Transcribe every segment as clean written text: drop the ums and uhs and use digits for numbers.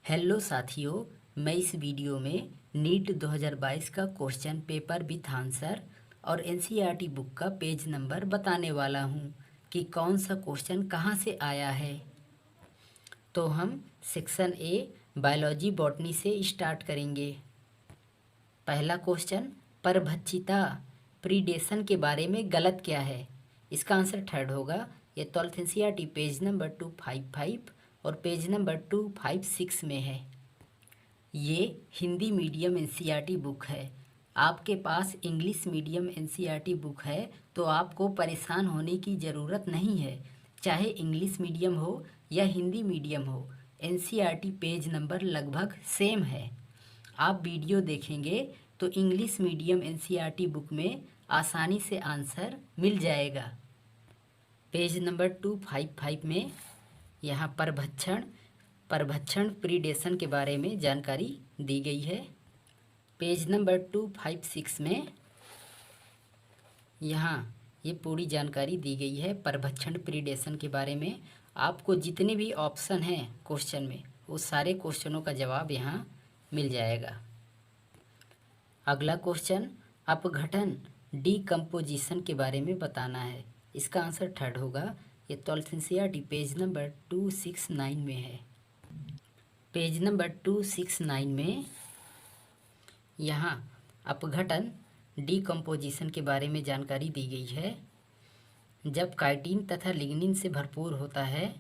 Hello साथियों, मैं इस वीडियो में नीट 2022 का क्वेश्चन पेपर विथ आंसर और एनसीईआरटी बुक का पेज नंबर बताने वाला हूं कि कौन सा क्वेश्चन कहां से आया है। तो हम सेक्शन ए बायोलॉजी बॉटनी से स्टार्ट करेंगे। पहला क्वेश्चन, परभक्षिता प्रीडेशन के बारे में गलत क्या है। इसका आंसर थर्ड होगा। ये 12th एनसीईआरटी पेज नंबर 255 और पेज नंबर 256 में है। ये हिंदी मीडियम एनसीईआरटी बुक है। आपके पास इंग्लिश मीडियम एनसीईआरटी बुक है तो आपको परेशान होने की ज़रूरत नहीं है। चाहे इंग्लिश मीडियम हो या हिंदी मीडियम हो, एनसीईआरटी पेज नंबर लगभग सेम है। आप वीडियो देखेंगे तो इंग्लिश मीडियम एनसीईआरटी बुक में आसानी से आंसर मिल जाएगा। पेज नंबर 255 में यहाँ परभक्षण प्रीडेशन के बारे में जानकारी दी गई है। पेज नंबर 256 में यहाँ ये पूरी जानकारी दी गई है परभक्षण प्रीडेशन के बारे में। आपको जितने भी ऑप्शन हैं क्वेश्चन में, वो सारे क्वेश्चनों का जवाब यहाँ मिल जाएगा। अगला क्वेश्चन, अपघटन डीकम्पोजिशन के बारे में बताना है। इसका आंसर थर्ड होगा। ये 12th एनसीईआरटी पेज नंबर 269 में है। पेज नंबर 269 में यहाँ अपघटन डीकम्पोजिशन के बारे में जानकारी दी गई है। जब काइटिन तथा लिग्निन से भरपूर होता है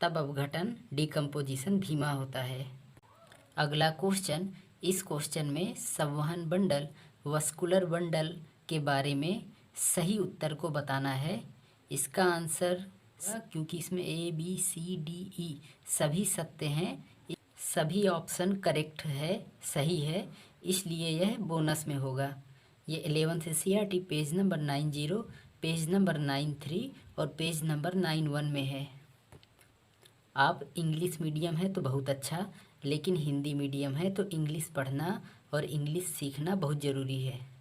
तब अपघटन डीकम्पोजिशन धीमा होता है। अगला क्वेश्चन, इस क्वेश्चन में संवहन बंडल वस्कुलर बंडल के बारे में सही उत्तर को बताना है। इसका आंसर, क्योंकि इसमें A B C D E सभी सत्य हैं, सभी ऑप्शन करेक्ट है, सही है, इसलिए यह बोनस में होगा। ये 11th NCERT page number 90, page number 93 और पेज नंबर 91 में है। आप इंग्लिश मीडियम है तो बहुत अच्छा, लेकिन हिंदी मीडियम है तो इंग्लिश पढ़ना और इंग्लिश सीखना बहुत ज़रूरी है।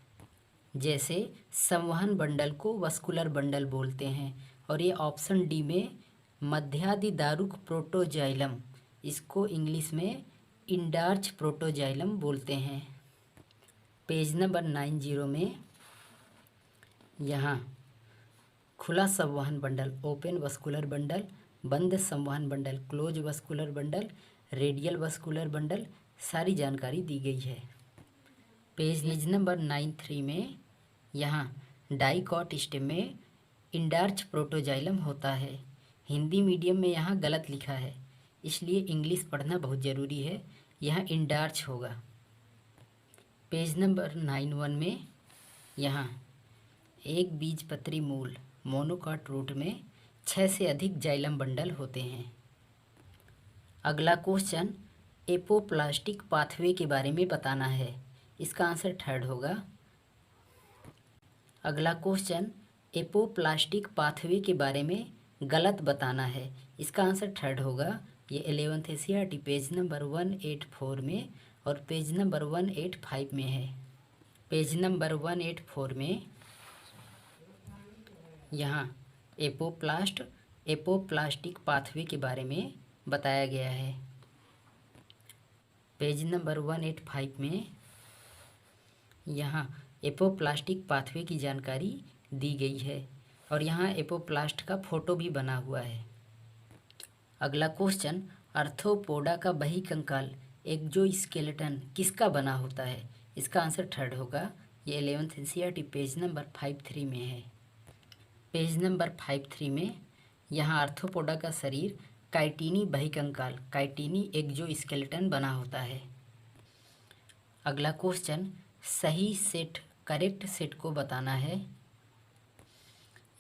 जैसे संवहन बंडल को वस्कुलर बंडल बोलते हैं और ये ऑप्शन डी में मध्यादिदारुक प्रोटोजाइलम, इसको इंग्लिश में इंडार्च प्रोटोजाइलम बोलते हैं। पेज नंबर 90 में यहाँ खुला संवहन बंडल ओपन वस्कुलर बंडल, बंद संवहन bundle close vascular bundle, radial vascular bundle सारी जानकारी दी गई है। पेज नंबर 93 में यहाँ डाइकॉट स्टेम में इंडार्च प्रोटोजाइलम होता है। हिंदी मीडियम में यहाँ गलत लिखा है, इसलिए इंग्लिश पढ़ना बहुत ज़रूरी है। यहाँ इंडार्च होगा। पेज नंबर 91 में यहाँ एक बीजपत्री मूल मोनोकॉट रूट में 6 से अधिक जाइलम बंडल होते हैं। अगला क्वेश्चन, एपोप्लास्टिक पाथवे के बारे में बताना है। इसका आंसर थर्ड होगा। अगला क्वेश्चन, एपोप्लास्टिक पाथवे के बारे में गलत बताना है। इसका आंसर थर्ड होगा। ये 11th एनसीईआरटी पेज नंबर 184 में और पेज नंबर 185 में है। पेज नंबर 184 में यहाँ एपोप्लास्टिक पाथवे के बारे में बताया गया है। पेज नंबर 185 में यहाँ एपोप्लास्टिक पाथवे की जानकारी दी गई है और यहाँ एपोप्लास्ट का फोटो भी बना हुआ है। अगला क्वेश्चन, आर्थ्रोपोडा का बहिकंकाल एक्सोस्केलेटन किसका बना होता है। इसका आंसर थर्ड होगा। ये 11th एनसीईआरटी पेज नंबर 53 में है। पेज नंबर 53 में यहाँ आर्थ्रोपोडा का शरीर काइटिनी बहिकंकाल काइटिनी एक्सोस्केलेटन बना होता है। अगला क्वेश्चन, सही सेट करेक्ट सेट को बताना है।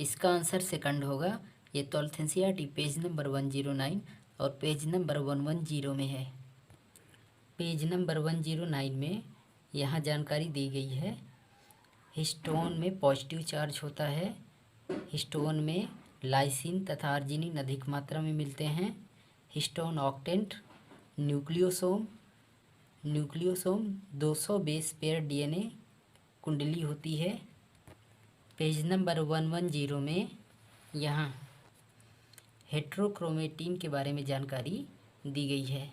इसका आंसर सेकंड होगा। ये 12th एनसीईआरटी पेज नंबर 109 और पेज नंबर 110 में है। पेज नंबर 109 में यहाँ जानकारी दी गई है। हिस्टोन में पॉजिटिव चार्ज होता है। हिस्टोन में लाइसिन तथा अर्जिनिन अधिक मात्रा में मिलते हैं। Histone octant nucleosome 200 base pair DNA कुंडली होती है। पेज नंबर 110 में यहाँ हेट्रोक्रोमेटिन के बारे में जानकारी दी गई है।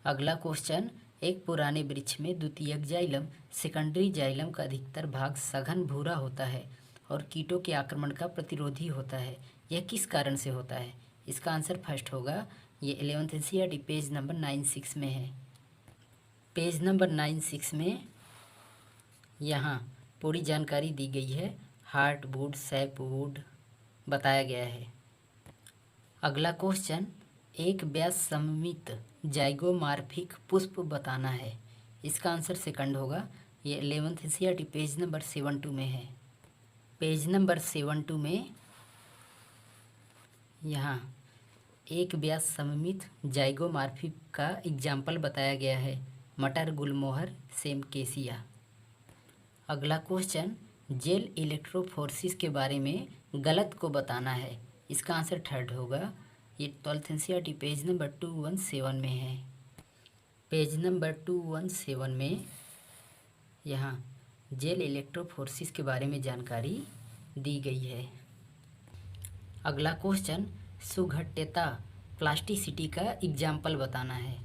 अगला क्वेश्चन, एक पुराने वृक्ष में द्वितीयक जाइलम सेकेंडरी जाइलम का अधिकतर भाग सघन भूरा होता है और कीटों के आक्रमण का प्रतिरोधी होता है। यह किस कारण से होता है? इसका आंसर फर्स्ट होगा। ये 11th एनसीईआरटी पेज नंबर 96 में है। पेज नंबर 96 में यहाँ पूरी जानकारी दी गई है। हार्टवुड, सैपवुड बताया गया है। अगला क्वेश्चन, एक व्यास सममित जाइगोमॉर्फिक पुष्प बताना है। इसका आंसर सेकंड होगा। ये 11th एनसीईआरटी पेज नंबर 72 में है। पेज नंबर 72 में यहाँ एक व्यास सममित जाइगोमॉर्फिक का एग्जाम्पल बताया गया है। मटर, गुलमोहर, सेमकेसिया। अगला क्वेश्चन, जेल इलेक्ट्रोफोरेसिस के बारे में गलत को बताना है। इसका आंसर थर्ड होगा। ये 12th एनसीईआरटी पेज नंबर 217 में है। पेज नंबर 217 में यहाँ जेल इलेक्ट्रोफोरेसिस के बारे में जानकारी दी गई है। अगला क्वेश्चन, सुघट्यता प्लास्टिसिटी का एग्जाम्पल बताना है।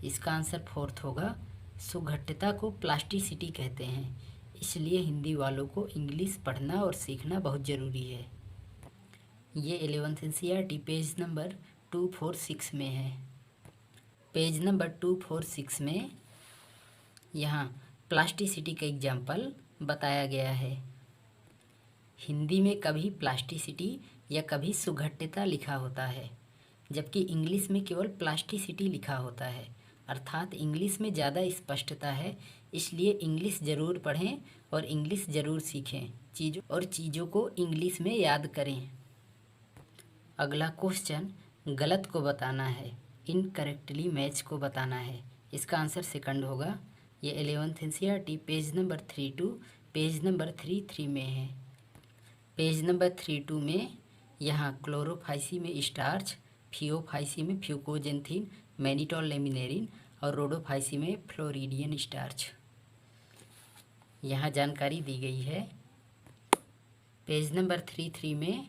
इसका आंसर फोर्थ होगा। सुघट्यता को प्लास्टिसिटी कहते हैं, इसलिए हिंदी वालों को इंग्लिश पढ़ना और सीखना बहुत ज़रूरी है। ये 11th एनसीईआरटी पेज नंबर 246 में है। पेज नंबर 246 में यहाँ प्लास्टिसिटी का एग्जाम्पल बताया गया है। हिंदी में कभी प्लास्टिसिटी या कभी सुघट्यता लिखा होता है, जबकि इंग्लिश में केवल प्लास्टिसिटी लिखा होता है। अर्थात इंग्लिश में ज़्यादा स्पष्टता है, इसलिए इंग्लिश ज़रूर पढ़ें और इंग्लिश ज़रूर सीखें। चीज़ों को इंग्लिश में याद करें। अगला क्वेश्चन, गलत को बताना है। इनकरेक्टली मैच को बताना है। इसका आंसर सेकंड होगा। ये 11th NCERT page number 32 page number 33 में है। पेज नंबर 32 में यहाँ क्लोरोफाइसी में स्टार्च, फियोफाइसी में फ्यूकोजेंथिन, मैनिटोल लेमिनेरिन और रोडोफाइसी में फ्लोरिडियन स्टार्च यहाँ जानकारी दी गई है। पेज नंबर 33 में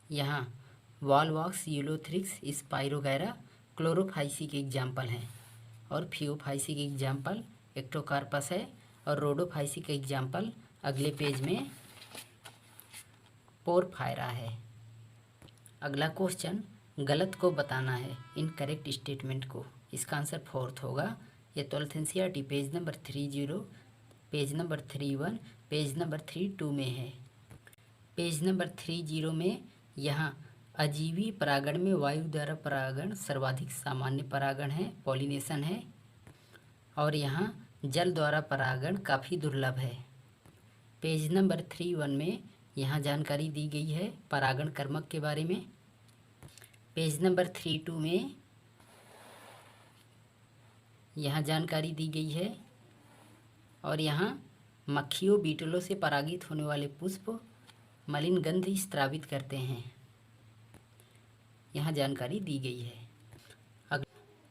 यहाँ वॉलवॉक्स, यूलोथ्रिक्स, स्पाइरोगैरा क्लोरोफाइसी के एग्जाम्पल हैं और फियोफाइसी के एग्जाम्पल एक्टोकार्पस है और रोडोफाइसी का एग्जाम्पल अगले पेज में पोरफायरा है। अगला क्वेश्चन, गलत को बताना है, इनकरेक्ट स्टेटमेंट को। इसका आंसर फोर्थ होगा। ये 12th NCERT page number 30, page number 31, page number 32 में है। पेज नंबर 30 में यहाँ अजीवी परागण में वायु द्वारा परागण सर्वाधिक सामान्य परागण है, पॉलिनेशन है, और यहाँ जल द्वारा परागण काफ़ी दुर्लभ है। पेज नंबर 31 में यहाँ जानकारी दी गई है परागण कर्मक के बारे में। पेज नंबर 32 में यहाँ जानकारी दी गई है और यहाँ मक्खियों, बीटलों से परागित होने वाले पुष्प मलिन गंध स्रावित करते हैं, यहाँ जानकारी दी गई है।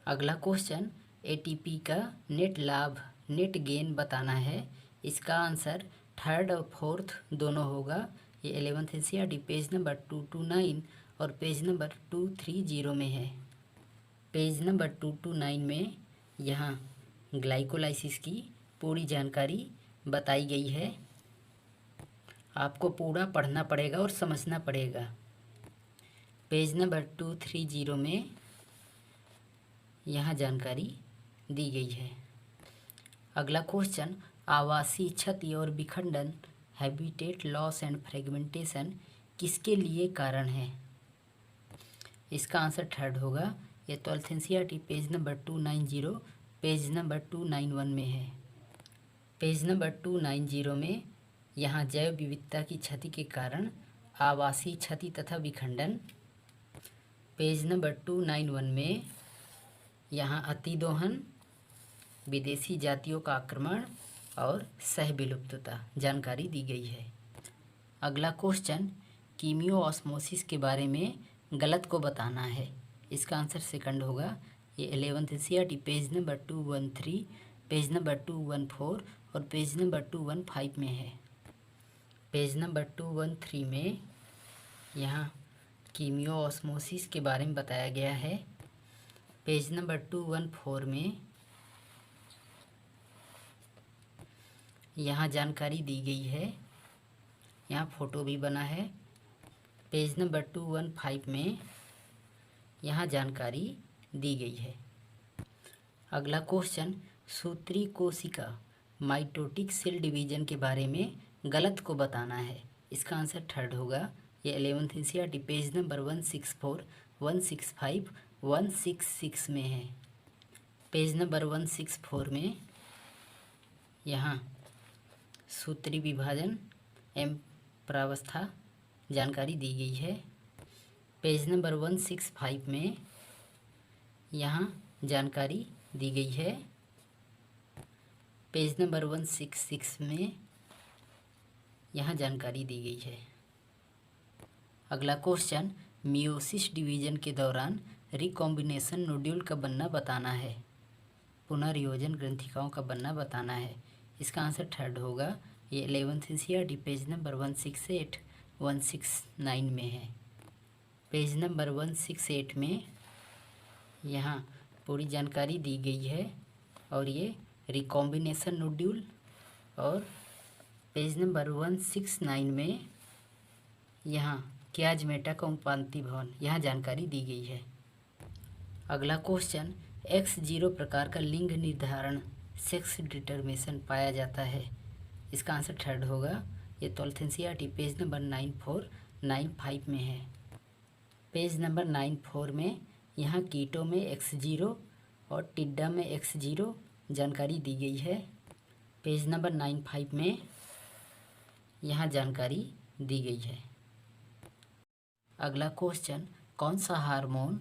अगला क्वेश्चन, एटीपी का नेट लाभ, नेट गेन बताना है। इसका आंसर थर्ड और फोर्थ दोनों होगा। ये 11th एनसीईआरटी पेज नंबर 229 और पेज नंबर 230 में है। पेज नंबर 229 में यहाँ ग्लाइकोलाइसिस की पूरी जानकारी बताई गई है। आपको पूरा पढ़ना पड़ेगा और समझना पड़ेगा। पेज नंबर 230 में यहाँ जानकारी दी गई है। अगला क्वेश्चन, आवासीय क्षति और विखंडन, हैबिटेट लॉस एंड फ्रेगमेंटेशन किसके लिए कारण है? इसका आंसर थर्ड होगा। ये 12th NCERT page number 290, page number 291 में है। पेज नंबर 290 में यहाँ जैव विविधता की क्षति के कारण आवासीय क्षति तथा विखंडन। पेज नंबर 291 में यहाँ अतिदोहन, विदेशी जातियों का आक्रमण और सह विलुप्तता जानकारी दी गई है। अगला क्वेश्चन, कीमियो ऑस्मोसिस के बारे में गलत को बताना है। इसका आंसर सेकंड होगा। ये 11th NCERT page number 213, page number 214 और पेज नंबर 215 में है। पेज नंबर 213 में यहाँ कीमियो ऑस्मोसिस के बारे में बताया गया है। पेज नंबर 214 में यहाँ जानकारी दी गई है, यहाँ फ़ोटो भी बना है। पेज नंबर 215 में यहाँ जानकारी दी गई है। अगला क्वेश्चन, सूत्री कोशिका माइटोटिक सेल डिवीजन के बारे में गलत को बताना है। इसका आंसर थर्ड होगा। ये 11th NCERT पेज नंबर 164, 165, 166 में है। पेज नंबर 164 में यहाँ सूत्री विभाजन एवं प्रावस्था जानकारी दी गई है। पेज नंबर 165 में यहाँ जानकारी दी गई है। पेज नंबर 166 में यहाँ जानकारी दी गई है। अगला क्वेश्चन, मियोसिस डिवीजन के दौरान रिकॉम्बिनेशन नोड्यूल का बनना बताना है। पुनर्योजन ग्रंथिकाओं का बनना बताना है। इसका आंसर थर्ड होगा। ये 11th NCERT पेज नंबर 168, 169 में है। पेज नंबर 168 में यहाँ पूरी जानकारी दी गई है और ये रिकॉम्बिनेशन नोड्यूल, और पेज नंबर 169 में यहाँ क्याजमेटा का उपांति भवन, यहाँ जानकारी दी गई है। अगला क्वेश्चन, X0 प्रकार का लिंग निर्धारण सेक्स डिटर्मिनेशन पाया जाता है। इसका आंसर थर्ड होगा। ये 12th NCERT पेज नंबर 9495 में है। पेज नंबर 94 में यहाँ कीटों में X0 और टिड्डा में X0 जानकारी दी गई है। पेज नंबर 95 में यहाँ जानकारी दी गई है। अगला क्वेश्चन, कौन सा हार्मोन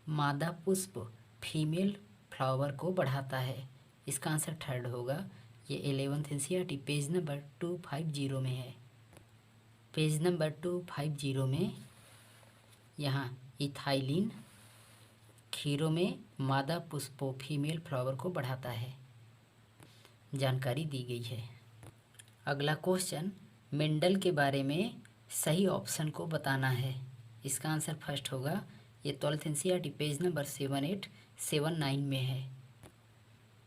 मादा पुष्प फीमेल फ्लावर को बढ़ाता है। इसका आंसर थर्ड होगा। ये 11th NCERT पेज नंबर 250 में है। पेज नंबर 250 में यहाँ इथाइलिन खीरों में मादा पुष्पों फीमेल फ्लावर को बढ़ाता है, जानकारी दी गई है। अगला क्वेश्चन, मेंडल के बारे में सही ऑप्शन को बताना है। इसका आंसर फर्स्ट होगा। ये 12th NCERT पेज नंबर 7879 में है।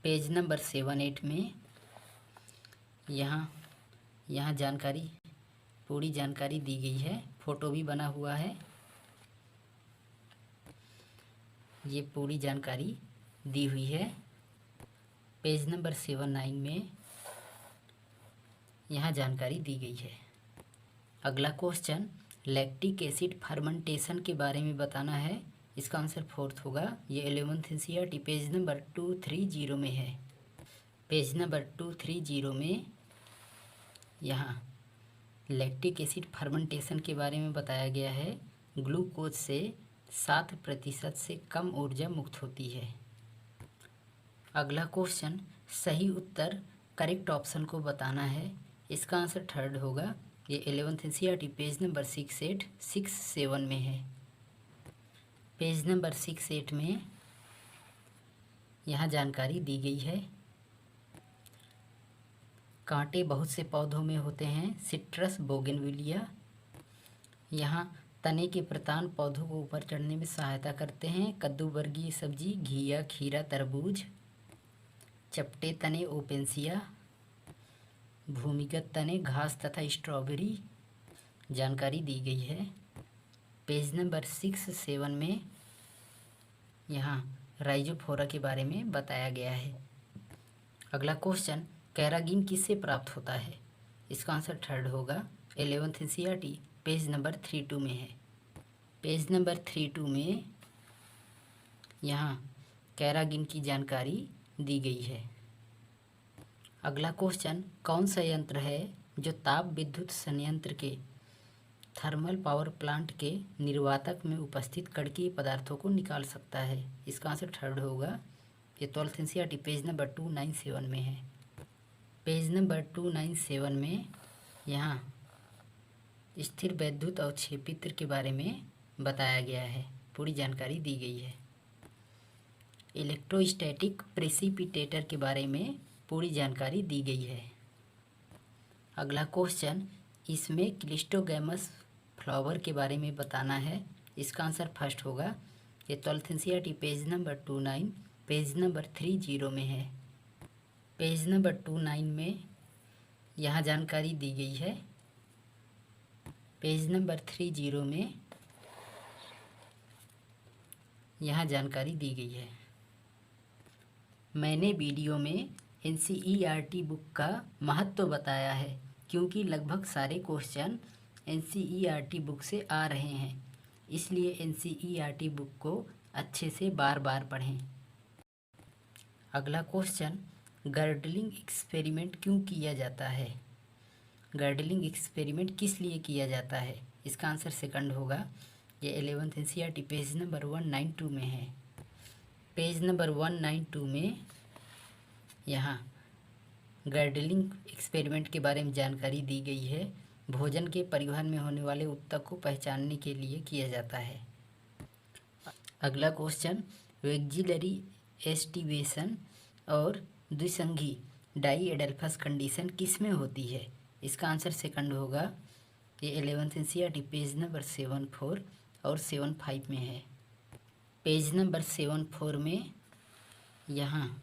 पेज नंबर 78 में यहाँ जानकारी, पूरी जानकारी दी गई है। फ़ोटो भी बना हुआ है। ये पूरी जानकारी दी हुई है। पेज नंबर 79 में यहाँ जानकारी दी गई है। अगला क्वेश्चन, लैक्टिक एसिड फर्मेंटेशन के बारे में बताना है। इसका आंसर फोर्थ होगा। ये 11th NCERT पेज नंबर 230 में है। पेज नंबर 230 में यहाँ लैक्टिक एसिड फर्मेंटेशन के बारे में बताया गया है। ग्लूकोज से 7% से कम ऊर्जा मुक्त होती है। अगला क्वेश्चन, सही उत्तर करेक्ट ऑप्शन को बताना है। इसका आंसर थर्ड होगा। ये 11th NCERT पेज नंबर 6867 में है। पेज नंबर 68 में यहाँ जानकारी दी गई है। कांटे बहुत से पौधों में होते हैं। Citrus, bougainvillea. यहाँ तने के प्रतान पौधों को ऊपर चढ़ने में सहायता करते हैं। कद्दू वर्गीय सब्जी, घिया, खीरा, तरबूज। चपटे तने, ओपेंसिया। भूमिगत तने, घास तथा स्ट्रॉबेरी, जानकारी दी गई है। पेज नंबर 67 में यहाँ राइजोफोरा के बारे में बताया गया है। अगला क्वेश्चन, कैरागिन किससे प्राप्त होता है। इसका आंसर थर्ड होगा। 11th NCERT पेज नंबर 32 में है। पेज नंबर 32 में यहाँ कैरागिन की जानकारी दी गई है। अगला क्वेश्चन, कौन सा यंत्र है जो ताप विद्युत संयंत्र के थर्मल पावर प्लांट के निर्वातक में उपस्थित कणकीय पदार्थों को निकाल सकता है। इसका आंसर थर्ड होगा। ये 12th NCERT पेज नंबर 297 में है। पेज नंबर 297 में यहाँ स्थिर वैद्युत अवक्षेपित्र के बारे में बताया गया है। पूरी जानकारी दी गई है। इलेक्ट्रोस्टैटिक प्रेसिपिटेटर के बारे में पूरी जानकारी दी गई है। अगला क्वेश्चन, इसमें क्लिस्टोगैमस फ्लावर के बारे में बताना है। इसका आंसर फर्स्ट होगा। ये 12th NCERT page number 29 page number 30 में है। पेज नंबर 29 में यहाँ जानकारी दी गई है। पेज नंबर 30 में यहाँ जानकारी दी गई है। मैंने वीडियो में NCERT बुक का महत्व बताया है क्योंकि लगभग सारे क्वेश्चन NCERT बुक से आ रहे हैं, इसलिए NCERT बुक को अच्छे से बार बार पढ़ें। अगला क्वेश्चन, गर्डलिंग एक्सपेरिमेंट क्यों किया जाता है? गर्डलिंग एक्सपेरिमेंट किस लिए किया जाता है? इसका आंसर सेकंड होगा। ये 11th NCERT पेज नंबर 192 में है। पेज नंबर 192 में यहाँ गर्डलिंग एक्सपेरिमेंट के बारे में जानकारी दी गई है। भोजन के परिवहन में होने वाले उत्तक को पहचानने के लिए किया जाता है। अगला क्वेश्चन, वेक्जिलरी एस्टिवेशन और द्विसंघी डाई एडल्फस कंडीशन किस में होती है? इसका आंसर सेकंड होगा। ये 11th NCERT पेज नंबर 74 और 75 में है। पेज नंबर 74 में यहाँ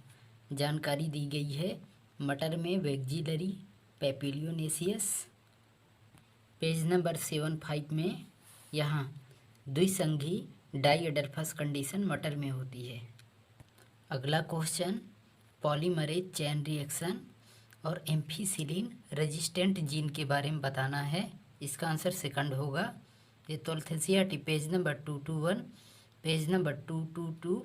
जानकारी दी गई है मटर में वेक्जिलरी पैपिलियोनेसियस। पेज नंबर 75 में यहाँ द्विसंघी डाई एडल्फस कंडीशन मटर में होती है। अगला क्वेश्चन, पॉलीमरेज चेन रिएक्शन और एम्फीसिलिन रेजिस्टेंट जीन के बारे में बताना है। इसका आंसर सेकंड होगा। ये 12th NCERT page number 221 page number 222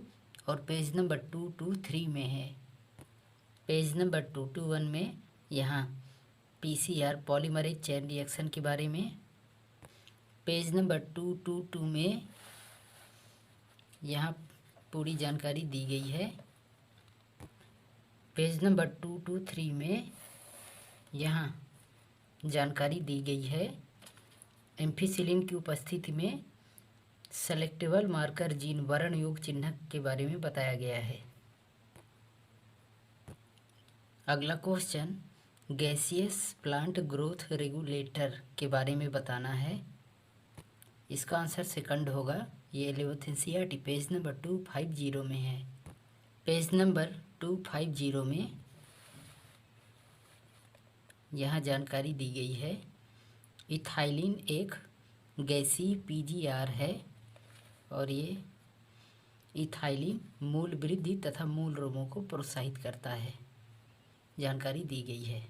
और पेज नंबर 223 में है। पेज नंबर 221 में यहाँ PCR पॉलीमरेज चेन रिएक्शन के बारे में, पेज नंबर 222 में यहाँ पूरी जानकारी दी गई है। पेज नंबर 223 में यहाँ जानकारी दी गई है एम्फीसिलिन की उपस्थिति में सेलेक्टेबल मार्कर जीन वर्ण योग चिन्ह के बारे में बताया गया है। अगला question, gaseous plant growth regulator के बारे में बताना है। इसका आंसर सेकंड होगा। ये 11th NCERT पेज नंबर 250 में है। पेज नंबर 250 में यहाँ जानकारी दी गई है इथाइलिन एक गैसीय PGR है और ये इथाइलिन मूल वृद्धि तथा मूल रोगों को प्रोत्साहित करता है। जानकारी दी गई है।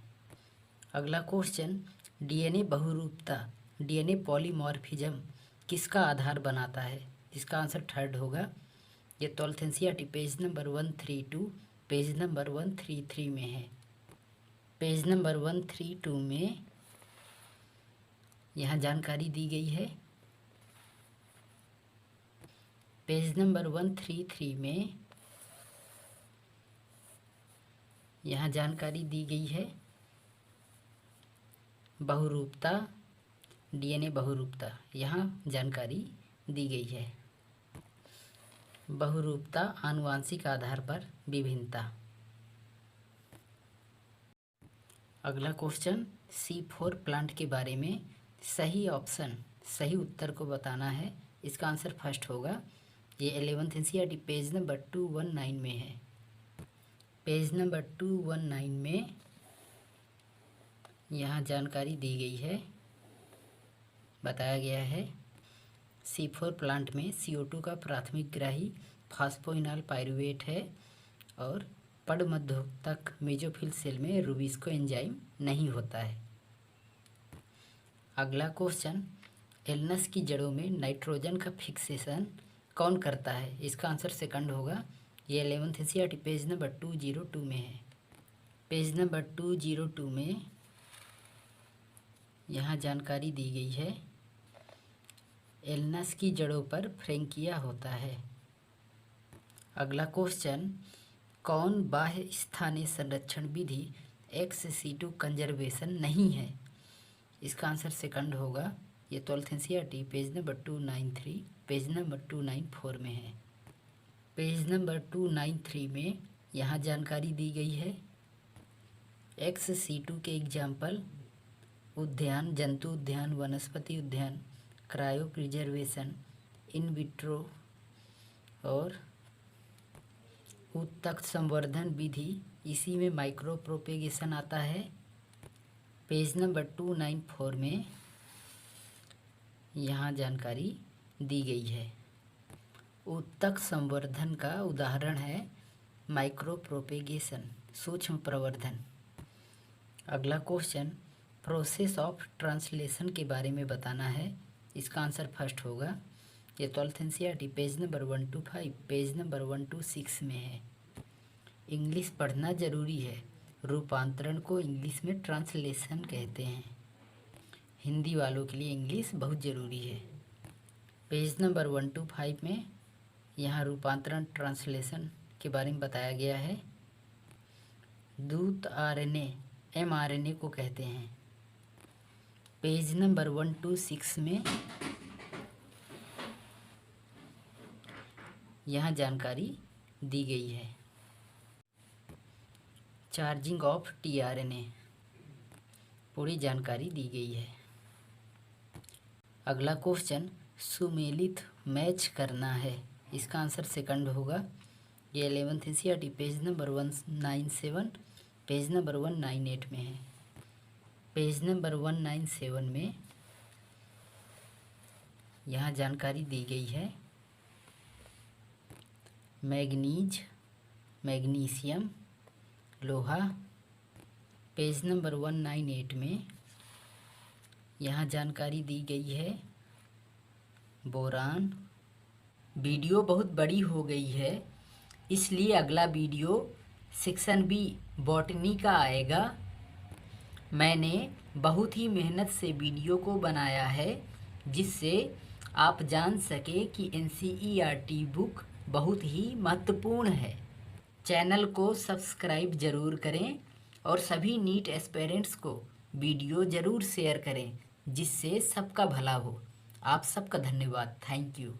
अगला क्वेश्चन, DNA बहुरूपता DNA पॉलीमॉर्फिज्म किसका आधार बनाता है? इसका आंसर थर्ड होगा। ये 12th NCERT page number 132 page number 133 में है। पेज नंबर 132 में यहाँ जानकारी दी गई है। पेज नंबर 133 में यहाँ जानकारी दी गई है बहुरूपता DNA बहुरूपता, यहाँ जानकारी दी गई है बहुरूपता आनुवांशिक आधार पर विभिन्नता। अगला क्वेश्चन, C4 प्लांट के बारे में सही ऑप्शन सही उत्तर को बताना है। इसका आंसर फर्स्ट होगा। ये 11th NCERT पेज नंबर 219 में है। पेज नंबर 219 में यहाँ जानकारी दी गई है, बताया गया है C4 प्लांट में CO2 का प्राथमिक ग्राही फास्फोइनॉल पाइरूवेट है और पड़मध्योतक मेजोफिल सेल में रूबिस्को एंजाइम नहीं होता है। अगला क्वेश्चन, एल्नस की जड़ों में नाइट्रोजन का फिक्सेशन कौन करता है? इसका आंसर सेकंड होगा। ये 11th NCERT पेज नंबर 202 में है। पेज नंबर 202 में यहाँ जानकारी दी गई है एल्नस की जड़ों पर फ्रैंकिया होता है। अगला क्वेश्चन, कौन बाह्य स्थानीय संरक्षण विधि ex-situ कंजर्वेशन नहीं है? इसका आंसर सेकंड होगा। ये 12th NCERT page number 293 page number 294 में है। पेज नंबर 293 में यहाँ जानकारी दी गई है ex-situ के एग्जाम्पल उद्यान, जंतु उद्यान, वनस्पति उद्यान, क्रायो प्रिजर्वेशन, इन विट्रो और उत्तक संवर्धन विधि, इसी में माइक्रो प्रोपेगेशन आता है। पेज नंबर 294 में यहाँ जानकारी दी गई है। उत्तक संवर्धन का उदाहरण है माइक्रो प्रोपेगेशन, सूक्ष्म प्रवर्धन। अगला क्वेश्चन, प्रोसेस ऑफ ट्रांसलेशन के बारे में बताना है। इसका आंसर फर्स्ट होगा। ये 12th NCERT page number 125 page number 126 में है। इंग्लिश पढ़ना ज़रूरी है। रूपांतरण को इंग्लिश में ट्रांसलेशन कहते हैं। हिंदी वालों के लिए इंग्लिश बहुत ज़रूरी है। पेज नंबर 125 में यहाँ रूपांतरण ट्रांसलेशन के बारे में बताया गया है। दूत RNA mRNA को कहते हैं। पेज नंबर 126 में यहाँ जानकारी दी गई है। चार्जिंग ऑफ tRNA, पूरी जानकारी दी गई है। अगला क्वेश्चन, सुमेलित मैच करना है। इसका आंसर सेकंड होगा। ये 11th NCERT page number 197 page number 198 में है। पेज नंबर 197 में यहाँ जानकारी दी गई है। मैग्नीज, मैग्नीशियम, लोहा। पेज नंबर 198 में यहाँ जानकारी दी गई है बोरान। वीडियो बहुत बड़ी हो गई है, इसलिए अगला वीडियो सेक्शन B बॉटनी का आएगा। मैंने बहुत ही मेहनत से वीडियो को बनाया है, जिससे आप जान सके कि NCERT बुक बहुत ही महत्वपूर्ण है। चैनल को सब्सक्राइब ज़रूर करें और सभी नीट एस्पिरेंट्स को वीडियो ज़रूर शेयर करें, जिससे सबका भला हो। आप सबका धन्यवाद। Thank you.